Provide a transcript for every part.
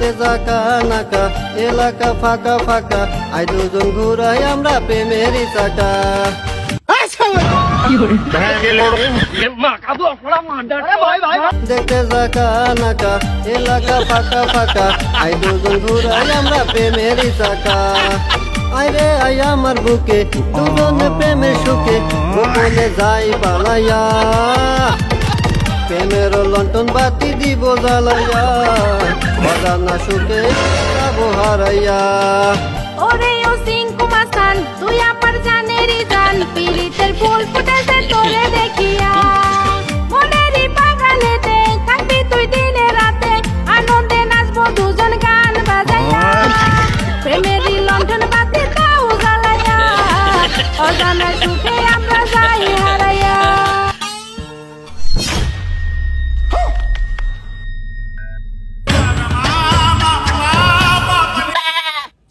দেখতে জাকা নাকা এলাকা ফাঁকা ফাঁকা আই দুজন ঘুরাই আমরা প্রেমেরই চাকা দেখতে জাকা নাকা এলাকা ফাঁকা ফাঁকা আই দুজন ঘুরাই আমরা প্রেমেরই চাকা আইরে আই আমার বুকে দুজনে প্রেমের সুখে গোপনে যাই পালাইয়া প্রেমের লন্ঠন বাতি দিব জ্বালাইয়া অজানা সুখে যাবো হারাইয়া ওরে ও সিংকু মাস্তান তুই আমার জানেরই জান পিরিতের ফুল ফুটেছে তোরে দেখিয়া মনেরই বাগানেতে থাকবি তুই দিনে রাতে আনন্দে নাচবো দুজন গান বাজাইয়া প্রেমেরই লন্ঠন বাতি দাও জ্বালাইয়া অজানা সুখে আমরা যাই হারাইয়া।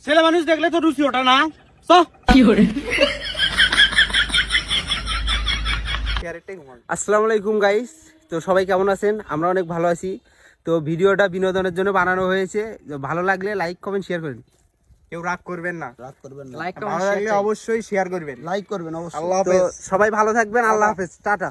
ছেলে মানুষ দেখলে তো রুচি ওঠা না। আসসালামু আলাইকুম গাইস, তো সবাই কেমন আছেন? আমরা অনেক ভালো আছি। তো ভিডিওটা বিনোদনের জন্য বানানো হয়েছে, ভালো লাগলে লাইক কমেন্ট শেয়ার করেন। কেউ রাগ করবেন না, লাইক ভালো লাগলে অবশ্যই শেয়ার করবেন, লাইক করবেন অবশ্যই। আল্লাহ হাফেজ, সবাই ভালো থাকবেন, আল্লাহ হাফেজ, টাটা।